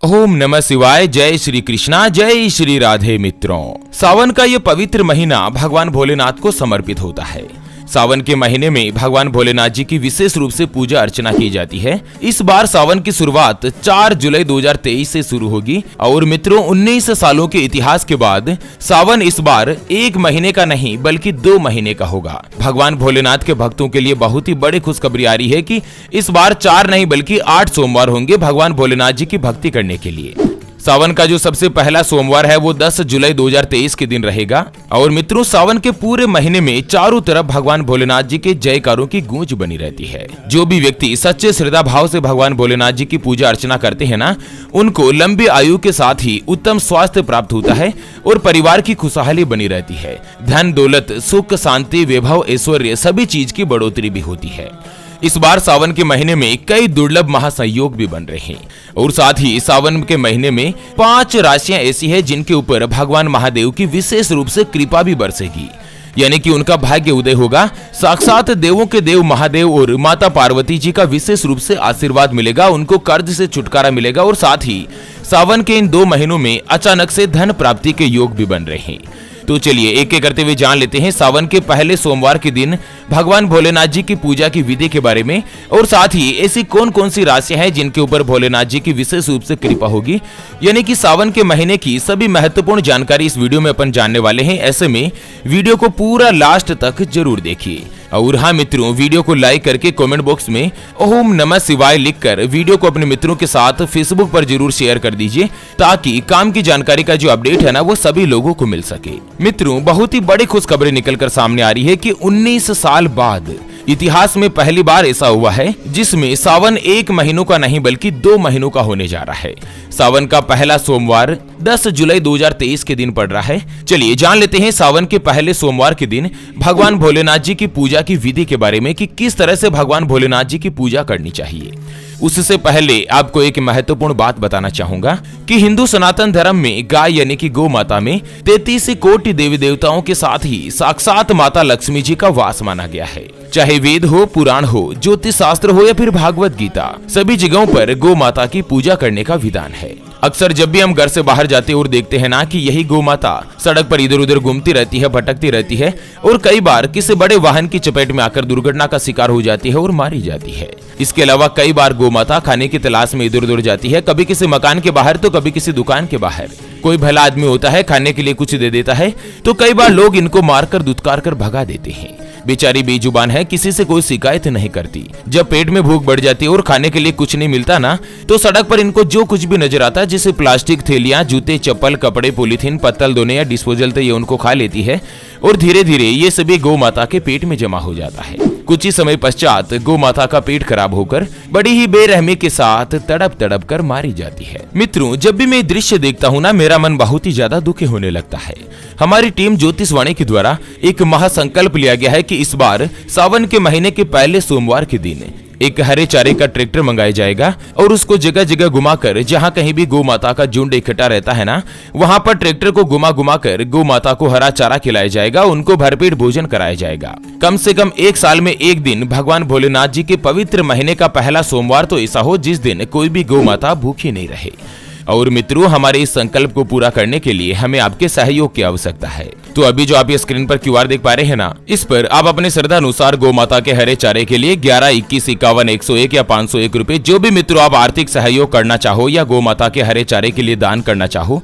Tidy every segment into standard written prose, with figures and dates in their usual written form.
ओम नमः शिवाय। जय श्री कृष्णा, जय श्री राधे। मित्रों, सावन का ये पवित्र महीना भगवान भोलेनाथ को समर्पित होता है। सावन के महीने में भगवान भोलेनाथ जी की विशेष रूप से पूजा अर्चना की जाती है। इस बार सावन की शुरुआत 4 जुलाई 2023 से शुरू होगी और मित्रों 19 सालों के इतिहास के बाद सावन इस बार 1 महीने का नहीं बल्कि 2 महीने का होगा। भगवान भोलेनाथ के भक्तों के लिए बहुत ही बड़ी खुशखबरी आ रही है कि इस बार 4 नहीं बल्कि 8 सोमवार होंगे भगवान भोलेनाथ जी की भक्ति करने के लिए। सावन का जो सबसे पहला सोमवार है वो 10 जुलाई 2023 के दिन रहेगा और मित्रों सावन के पूरे महीने में चारों तरफ भगवान भोलेनाथ जी के जयकारों की गूंज बनी रहती है। जो भी व्यक्ति सच्चे श्रद्धा भाव से भगवान भोलेनाथ जी की पूजा अर्चना करते हैं ना, उनको लंबी आयु के साथ ही उत्तम स्वास्थ्य प्राप्त होता है और परिवार की खुशहाली बनी रहती है। धन दौलत सुख शांति वैभव ऐश्वर्य सभी चीज की बढ़ोतरी भी होती है। इस बार सावन के महीने में कई दुर्लभ महासंयोग भी बन रहे हैं और साथ ही सावन के महीने में 5 राशियां ऐसी हैं जिनके ऊपर भगवान महादेव की विशेष रूप से कृपा भी बरसेगी, यानी कि उनका भाग्य उदय होगा। साक्षात देवों के देव महादेव और माता पार्वती जी का विशेष रूप से आशीर्वाद मिलेगा, उनको कर्ज से छुटकारा मिलेगा और साथ ही सावन के इन 2 महीनों में अचानक से धन प्राप्ति के योग भी बन रहे हैं। तो चलिए एक एक करते हुए जान लेते हैं सावन के पहले सोमवार के दिन भगवान भोलेनाथ जी की पूजा की विधि के बारे में और साथ ही ऐसी कौन कौन सी राशियां हैं जिनके ऊपर भोलेनाथ जी की विशेष रूप से कृपा होगी। यानी कि सावन के महीने की सभी महत्वपूर्ण जानकारी इस वीडियो में अपन जानने वाले हैं। ऐसे में वीडियो को पूरा लास्ट तक जरूर देखिए और हाँ मित्रों, वीडियो को लाइक करके कमेंट बॉक्स में ओम नमः शिवाय लिखकर वीडियो को अपने मित्रों के साथ फेसबुक पर जरूर शेयर कर दीजिए ताकि काम की जानकारी का जो अपडेट है ना वो सभी लोगों को मिल सके। मित्रों, बहुत ही बड़ी खुशखबरी निकलकर सामने आ रही है कि 19 साल बाद इतिहास में पहली बार ऐसा हुआ है जिसमें सावन 1 महीनों का नहीं बल्कि 2 महीनों का होने जा रहा है। सावन का पहला सोमवार 10 जुलाई 2023 के दिन पड़ रहा है। चलिए जान लेते हैं सावन के पहले सोमवार के दिन भगवान भोलेनाथ जी की पूजा की विधि के बारे में कि किस तरह से भगवान भोलेनाथ जी की पूजा करनी चाहिए। उससे पहले आपको एक महत्वपूर्ण बात बताना चाहूंगा कि हिंदू सनातन धर्म में गाय यानी कि गौ माता में 33 कोटि देवी देवताओं के साथ ही साक्षात माता लक्ष्मी जी का वास माना गया है। चाहे वेद हो, पुराण हो, ज्योतिष शास्त्र हो या फिर भागवत गीता, सभी जगहों पर गौ माता की पूजा करने का विधान है। अक्सर जब भी हम घर से बाहर जाते और देखते हैं ना कि यही गौ माता सड़क पर इधर उधर घूमती रहती है, भटकती रहती है और कई बार किसी बड़े वाहन की चपेट में आकर दुर्घटना का शिकार हो जाती है और मारी जाती है। इसके अलावा कई बार गौ माता खाने की तलाश में इधर उधर जाती है, कभी किसी मकान के बाहर तो कभी किसी दुकान के बाहर। कोई भला आदमी होता है, खाने के लिए कुछ दे देता है तो कई बार लोग इनको मारकर दुत्कार कर भगा देते हैं। बेचारी बेजुबान है, किसी से कोई शिकायत नहीं करती। जब पेट में भूख बढ़ जाती है और खाने के लिए कुछ नहीं मिलता ना, तो सड़क पर इनको जो कुछ भी नजर आता है, जैसे प्लास्टिक थैलियां, जूते, चप्पल, कपड़े, पॉलीथीन, पत्तल धोने या डिस्पोजल, तो ये उनको खा लेती है और धीरे धीरे ये सभी गौ माता के पेट में जमा हो जाता है। कुछ ही समय पश्चात गौ माता का पेट खराब होकर बड़ी ही बेरहमी के साथ तड़प तड़प कर मारी जाती है। मित्रों, जब भी मैं दृश्य देखता हूँ ना, मेरा मन बहुत ही ज्यादा दुखी होने लगता है। हमारी टीम ज्योतिषवाणी के द्वारा एक महासंकल्प लिया गया है कि इस बार सावन के महीने के पहले सोमवार के दिन एक हरे चारे का ट्रैक्टर मंगाया जाएगा और उसको जगह जगह घुमाकर, जहां कहीं भी गौ माता का झुंड इकट्ठा रहता है ना, वहां पर ट्रैक्टर को घुमा घुमा कर गौ माता को हरा चारा खिलाया जाएगा, उनको भरपेट भोजन कराया जाएगा। कम से कम 1 साल में 1 दिन भगवान भोलेनाथ जी के पवित्र महीने का पहला सोमवार तो ऐसा हो जिस दिन कोई भी गौ माता भूखी नहीं रहे। और मित्रों, हमारे इस संकल्प को पूरा करने के लिए हमें आपके सहयोग की आवश्यकता है। तो अभी जो आप ये स्क्रीन पर QR देख पा रहे हैं ना, इस पर आप अपने श्रद्धा अनुसार गौ माता के हरे चारे के लिए 11, 21, 51, 101 या 501 रुपए, जो भी मित्रों आप आर्थिक सहयोग करना चाहो या गौ माता के हरे चारे के लिए दान करना चाहो,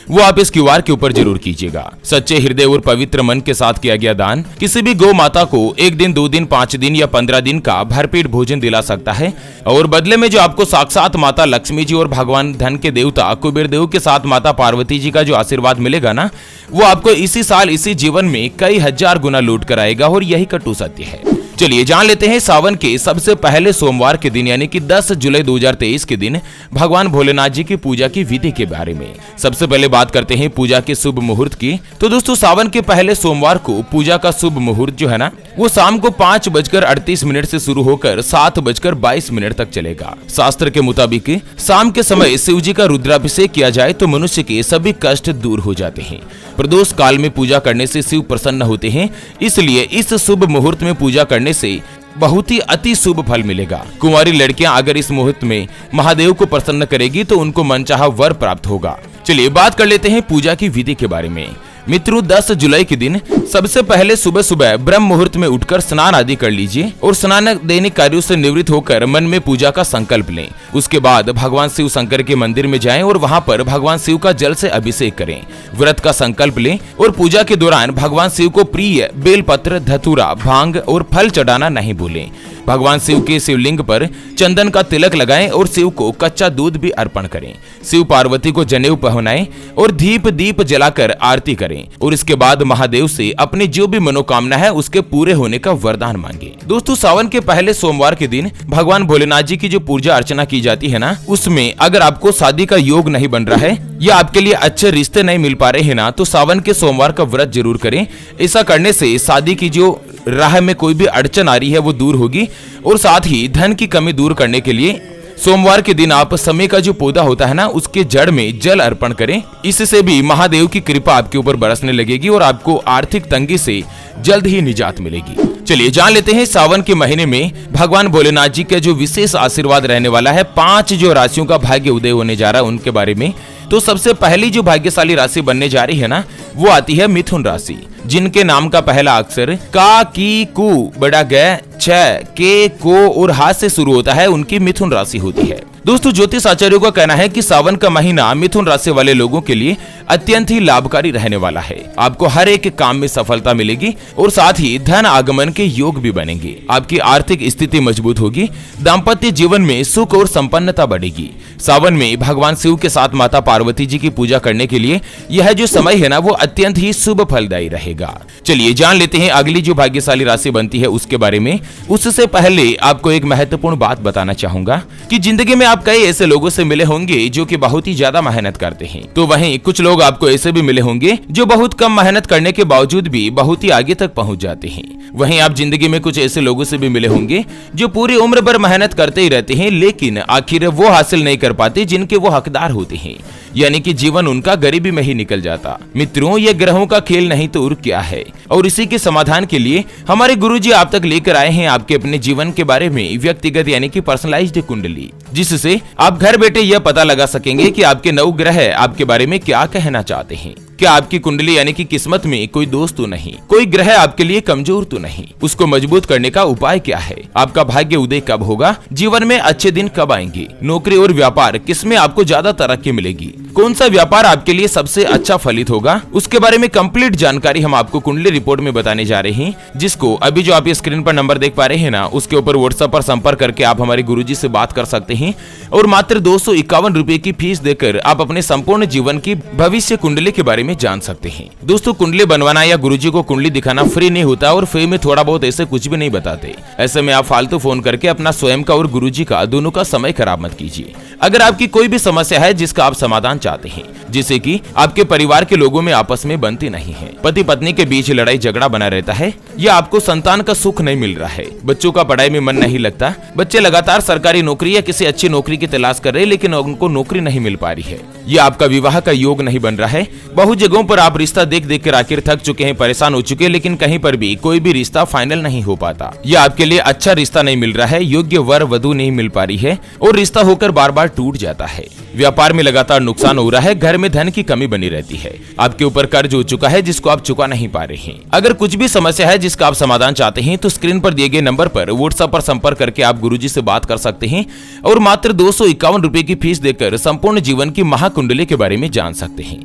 वो आप इस QR के ऊपर जरूर कीजिएगा। सच्चे हृदय और पवित्र मन के साथ किया गया दान किसी भी गौ माता को 1 दिन, 2 दिन, 5 दिन या 15 दिन का भरपेट भोजन दिला सकता है और बदले में जो आपको साक्षात माता लक्ष्मी जी और भगवान धन के देवता कुबेर देव के साथ माता पार्वती जी का जो आशीर्वाद मिलेगा ना, वो आपको इसी साल इसी जीवन में कई हजार गुना लूट कर आएगा और यही कटु सत्य है। चलिए जान लेते हैं सावन के सबसे पहले सोमवार के दिन यानी कि 10 जुलाई 2023 के दिन भगवान भोलेनाथ जी की पूजा की विधि के बारे में। सबसे पहले बात करते हैं पूजा के शुभ मुहूर्त की। तो दोस्तों, सावन के पहले सोमवार को पूजा का शुभ मुहूर्त जो है ना, वो शाम को 5:38 से शुरू होकर 7:22 तक चलेगा। शास्त्र के मुताबिक शाम के समय शिव जी का रुद्राभिषेक किया जाए तो मनुष्य के सभी कष्ट दूर हो जाते हैं। प्रदोष काल में पूजा करने से शिव प्रसन्न होते हैं, इसलिए इस शुभ मुहूर्त में पूजा करने से बहुत ही अति शुभ फल मिलेगा। कुंवारी लड़कियां अगर इस मुहूर्त में महादेव को प्रसन्न करेगी तो उनको मनचाहा वर प्राप्त होगा। चलिए बात कर लेते हैं पूजा की विधि के बारे में। मित्रों 10 जुलाई के दिन सबसे पहले सुबह सुबह ब्रह्म मुहूर्त में उठकर स्नान आदि कर लीजिए और स्नान दैनिक कार्यों से निवृत्त होकर मन में पूजा का संकल्प लें। उसके बाद भगवान शिव शंकर के मंदिर में जाएं और वहां पर भगवान शिव का जल से अभिषेक करें। व्रत का संकल्प लें और पूजा के दौरान भगवान शिव को प्रिय बेलपत्र, धतूरा, भांग और फल चढ़ाना नहीं भूलें। भगवान शिव के शिवलिंग पर चंदन का तिलक लगाएं और शिव को कच्चा दूध भी अर्पण करें। शिव पार्वती को जनेऊ पहनाएं और दीप जलाकर आरती करें और इसके बाद महादेव से अपनी जो भी मनोकामना है उसके पूरे होने का वरदान मांगे। दोस्तों सावन के पहले सोमवार के दिन भगवान भोलेनाथ जी की जो पूजा अर्चना की जाती है ना, उसमें अगर आपको शादी का योग नहीं बन रहा है या आपके लिए अच्छे रिश्ते नहीं मिल पा रहे हैं ना, तो सावन के सोमवार का व्रत जरूर करें। ऐसा करने से शादी की जो राह में कोई भी अड़चन आ रही है वो दूर होगी और साथ ही धन की कमी दूर करने के लिए सोमवार के दिन आप समय का जो पौधा होता है ना, उसके जड़ में जल अर्पण करें। इससे भी महादेव की कृपा आपके ऊपर बरसने लगेगी और आपको आर्थिक तंगी से जल्द ही निजात मिलेगी। चलिए जान लेते हैं सावन के महीने में भगवान भोलेनाथ जी का जो विशेष आशीर्वाद रहने वाला है। 5 जो राशियों का भाग्य उदय होने जा रहा है उनके बारे में। तो सबसे पहली जो भाग्यशाली राशि बनने जा रही है ना, वो आती है मिथुन राशि, जिनके नाम का पहला अक्षर का, की, कु, बड़ा ग, छ, के, को और हा से शुरू होता है, उनकी मिथुन राशि होती है। दोस्तों ज्योतिष आचार्यों का कहना है कि सावन का महीना मिथुन राशि वाले लोगों के लिए अत्यंत ही लाभकारी रहने वाला है। आपको हर एक काम में सफलता मिलेगी और साथ ही धन आगमन के योग भी बनेंगे। आपकी आर्थिक स्थिति मजबूत होगी। दाम्पत्य जीवन में सुख और संपन्नता बढ़ेगी। सावन में भगवान शिव के साथ माता पार्वती जी की पूजा करने के लिए यह जो समय है ना, वो अत्यंत ही शुभ फलदायी रहेगा। चलिए जान लेते हैं अगली जो भाग्यशाली राशि बनती है उसके बारे में। उससे पहले आपको एक महत्वपूर्ण बात बताना चाहूंगा कि जिंदगी में आप कई ऐसे लोगों से मिले होंगे जो कि बहुत ही ज्यादा मेहनत करते हैं, तो वहीं कुछ लोग आपको ऐसे भी मिले होंगे जो बहुत कम मेहनत करने के बावजूद भी बहुत ही आगे तक पहुंच जाते हैं। वहीं आप जिंदगी में कुछ ऐसे लोगों से भी मिले होंगे जो पूरी उम्र भर मेहनत करते ही रहते हैं, लेकिन आखिर वो हासिल नहीं कर पाते जिनके वो हकदार होते हैं, यानी कि जीवन उनका गरीबी में ही निकल जाता। मित्रों ये ग्रहों का खेल नहीं तो और क्या है, और इसी के समाधान के लिए हमारे गुरुजी आप तक लेकर आए हैं आपके अपने जीवन के बारे में व्यक्तिगत यानी कि पर्सनलाइज्ड कुंडली, जिससे आप घर बैठे यह पता लगा सकेंगे कि आपके 9 ग्रह आपके बारे में क्या कहना चाहते हैं। क्या आपकी कुंडली यानी कि किस्मत में कोई दोस्त तो नहीं, कोई ग्रह आपके लिए कमजोर तो नहीं, उसको मजबूत करने का उपाय क्या है, आपका भाग्य उदय कब होगा, जीवन में अच्छे दिन कब आएंगे, नौकरी और व्यापार किसमें आपको ज्यादा तरक्की मिलेगी, कौन सा व्यापार आपके लिए सबसे अच्छा फलित होगा, उसके बारे में कंप्लीट जानकारी हम आपको कुंडली रिपोर्ट में बताने जा रहे हैं, जिसको अभी जो आप ये स्क्रीन पर नंबर देख पा रहे हैं ना, उसके ऊपर व्हाट्सएप पर संपर्क करके आप हमारे गुरुजी से बात कर सकते हैं और मात्र 251 रुपए की फीस देकर आप अपने संपूर्ण जीवन की भविष्य कुंडली के बारे में जान सकते हैं। दोस्तों कुंडली बनवाना या गुरुजी को कुंडली दिखाना फ्री नहीं होता और फ्री में थोड़ा बहुत ऐसे कुछ भी नहीं बताते। ऐसे में आप फालतू फोन करके अपना स्वयं का और गुरुजी का दोनों का समय खराब मत कीजिए। अगर आपकी कोई भी समस्या है जिसका आप समाधान चाहते हैं, जिसे कि आपके परिवार के लोगों में आपस में बनती नहीं है, पति पत्नी के बीच लड़ाई झगड़ा बना रहता है, या आपको संतान का सुख नहीं मिल रहा है, बच्चों का पढ़ाई में मन नहीं लगता, बच्चे लगातार सरकारी नौकरी या किसी अच्छी नौकरी की तलाश कर रहे हैं लेकिन उनको नौकरी नहीं मिल पा रही है, या आपका विवाह का योग नहीं बन रहा है, बहुत जगहों पर आप रिश्ता देख देख कर आखिर थक चुके हैं, परेशान हो चुके हैं, लेकिन कहीं पर भी कोई भी रिश्ता फाइनल नहीं हो पाता, या आपके लिए अच्छा रिश्ता नहीं मिल रहा है, योग्य वर वधु नहीं मिल पा रही है और रिश्ता होकर बार बार टूट जाता है, व्यापार में लगातार नुकसान हो रहा है, घर में धन की कमी बनी रहती है, आपके ऊपर कर्ज हो चुका है जिसको आप चुका नहीं पा रहे हैं। अगर कुछ भी समस्या है जिसका आप समाधान चाहते हैं तो स्क्रीन पर दिए गए नंबर पर व्हाट्सएप पर संपर्क करके आप गुरुजी से बात कर सकते हैं और मात्र 251 रुपए की फीस देकर संपूर्ण जीवन की महाकुंडली के बारे में जान सकते हैं।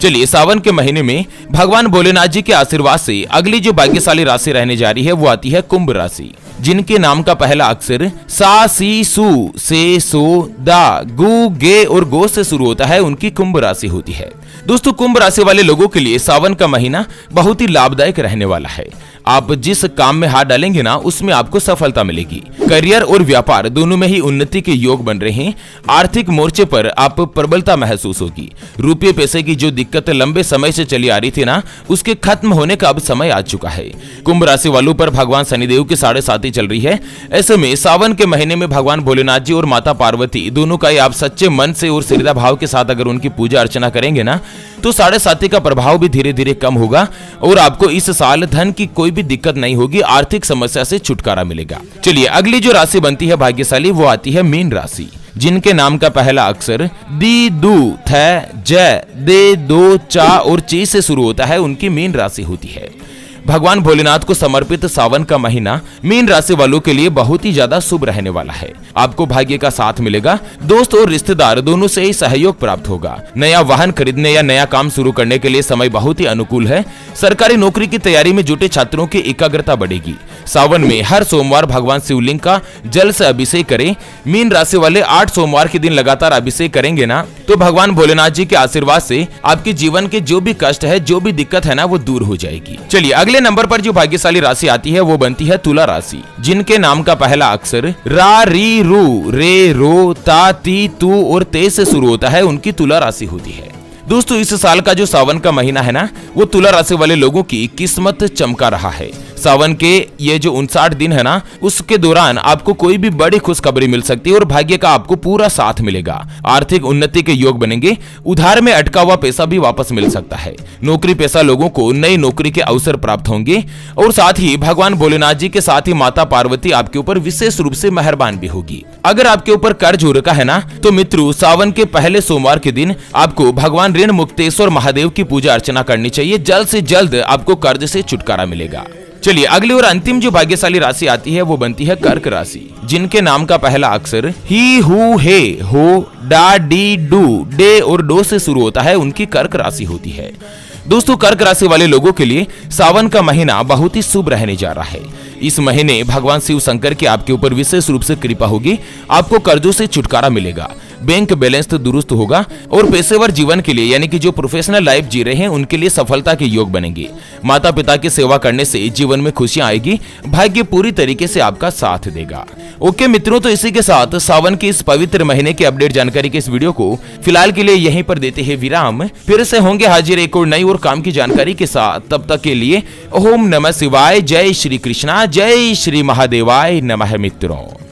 चलिए सावन के महीने में भगवान भोलेनाथ जी के आशीर्वाद से अगली जो भाग्यशाली राशि रहने जा रही है वो आती है कुंभ राशि, जिनके नाम का पहला अक्षर सा, सी, सु, से, सो, दा, गु, गे और गो से शुरू होता है, उनकी कुंभ राशि होती है। दोस्तों कुंभ राशि वाले लोगों के लिए सावन का महीना बहुत ही लाभदायक रहने वाला है। आप जिस काम में हाथ डालेंगे ना उसमें आपको सफलता मिलेगी। करियर और व्यापार दोनों में ही उन्नति के योग बन रहे हैं। आर्थिक मोर्चे पर आप प्रबलता महसूस होगी। रुपये पैसे की जो दिक्कत लंबे समय से चली आ रही थी ना, उसके खत्म होने का अब समय आ चुका है। कुंभ राशि वालों पर भगवान शनिदेव की 7.5 चल रही है। ऐसे में सावन के महीने में भगवान भोलेनाथ जी और माता पार्वती दोनों का आप सच्चे मन से और श्रद्धा भाव के साथ अगर उनकी पूजा अर्चना करेंगे ना, तो 7.5 का प्रभाव भी धीरे धीरे कम होगा और आपको इस साल धन की कोई भी दिक्कत नहीं होगी, आर्थिक समस्या से छुटकारा मिलेगा। चलिए अगली जो राशि बनती है भाग्यशाली वो आती है मीन राशि, जिनके नाम का पहला अक्षर दी, दू, थ, ज, दे, दो, चा और ची से शुरू होता है, उनकी मीन राशि होती है। भगवान भोलेनाथ को समर्पित सावन का महीना मीन राशि वालों के लिए बहुत ही ज्यादा शुभ रहने वाला है। आपको भाग्य का साथ मिलेगा, दोस्त और रिश्तेदार दोनों से ही सहयोग प्राप्त होगा। नया वाहन खरीदने या नया काम शुरू करने के लिए समय बहुत ही अनुकूल है। सरकारी नौकरी की तैयारी में जुटे छात्रों की एकाग्रता बढ़ेगी। सावन में हर सोमवार भगवान शिवलिंग का जल से अभिषेक करें। मीन राशि वाले 8 सोमवार के दिन लगातार अभिषेक करेंगे ना, तो भगवान भोलेनाथ जी के आशीर्वाद से आपके जीवन के जो भी कष्ट है, जो भी दिक्कत है ना, वो दूर हो जाएगी। चलिए अगले नंबर पर जो भाग्यशाली राशि आती है वो बनती है तुला राशि, जिनके नाम का पहला अक्षर रा, री, रू, रे, रो, ता, ती, तू और ते से शुरू होता है, उनकी तुला राशि होती है। दोस्तों इस साल का जो सावन का महीना है ना, वो तुला राशि वाले लोगों की किस्मत चमका रहा है। सावन के ये जो 59 दिन है ना, उसके दौरान आपको कोई भी बड़ी खुशखबरी मिल सकती है और भाग्य का आपको पूरा साथ मिलेगा। आर्थिक उन्नति के योग बनेंगे, उधार में अटका हुआ पैसा भी वापस मिल सकता है। नौकरी पेशा लोगों को नई नौकरी के अवसर प्राप्त होंगे और साथ ही भगवान भोलेनाथ जी के साथ ही माता पार्वती आपके ऊपर विशेष रूप से मेहरबान भी होगी। अगर आपके ऊपर कर्ज हो रखा है ना, तो मित्रों सावन के पहले सोमवार के दिन आपको भगवान ऋण मुक्तेश्वर महादेव की पूजा अर्चना करनी चाहिए। जल्द से जल्द आपको कर्ज से छुटकारा मिलेगा। चलिए अगली और अंतिम जो भाग्यशाली राशि आती है वो बनती है कर्क राशि, जिनके नाम का पहला अक्षर ही, हु, हे, हो, डा, डी, डू, डे और डो से शुरू होता है, उनकी कर्क राशि होती है। दोस्तों कर्क राशि वाले लोगों के लिए सावन का महीना बहुत ही शुभ रहने जा रहा है। इस महीने भगवान शिव शंकर की आपके ऊपर विशेष रूप से कृपा होगी। आपको कर्जों से छुटकारा मिलेगा, बैंक बैलेंस तो दुरुस्त होगा और पेशेवर जीवन के लिए यानी कि जो प्रोफेशनल लाइफ जी रहे हैं उनके लिए सफलता के योग बनेंगे। माता पिता की सेवा करने से जीवन में खुशियां आएगी। भाग्य पूरी तरीके से आपका साथ देगा। ओके मित्रों, तो इसी के साथ सावन के इस पवित्र महीने की अपडेट जानकारी के इस वीडियो को फिलहाल के लिए यहीं पर देते हैं विराम। फिर से होंगे हाजिर एक और नई और काम की जानकारी के साथ। तब तक के लिए ओम नमः शिवाय, जय श्री कृष्णा, जय श्री महादेवाय नमः मित्रों।